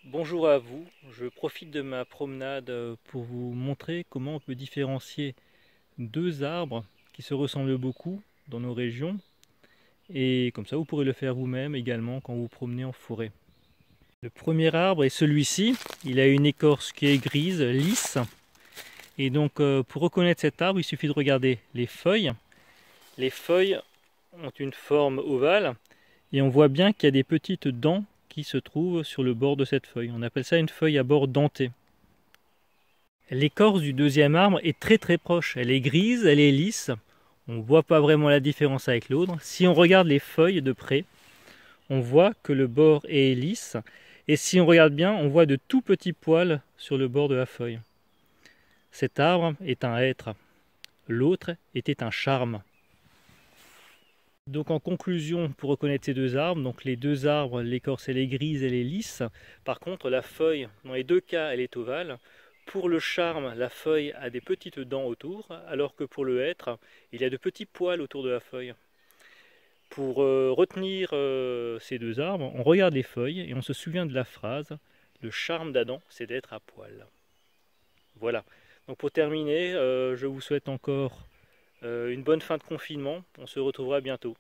Bonjour à vous, je profite de ma promenade pour vous montrer comment on peut différencier deux arbres qui se ressemblent beaucoup dans nos régions et comme ça vous pourrez le faire vous-même également quand vous vous promenez en forêt. Le premier arbre est celui-ci, il a une écorce qui est grise, lisse et donc pour reconnaître cet arbre il suffit de regarder les feuilles. Les feuilles ont une forme ovale et on voit bien qu'il y a des petites dents qui se trouvent sur le bord de cette feuille. On appelle ça une feuille à bord denté. L'écorce du deuxième arbre est très proche. Elle est grise, elle est lisse. On ne voit pas vraiment la différence avec l'autre. Si on regarde les feuilles de près, on voit que le bord est lisse. Et si on regarde bien, on voit de tout petits poils sur le bord de la feuille. Cet arbre est un hêtre. L'autre était un charme. Donc en conclusion, pour reconnaître ces deux arbres, donc les deux arbres, l'écorce elle est grise, elle est lisse. Par contre, la feuille, dans les deux cas, elle est ovale. Pour le charme, la feuille a des petites dents autour, alors que pour le hêtre, il y a de petits poils autour de la feuille. Pour retenir ces deux arbres, on regarde les feuilles et on se souvient de la phrase « Le charme d'Adam, c'est d'être à poil ». Voilà. Donc pour terminer, je vous souhaite encore une bonne fin de confinement. On se retrouvera bientôt.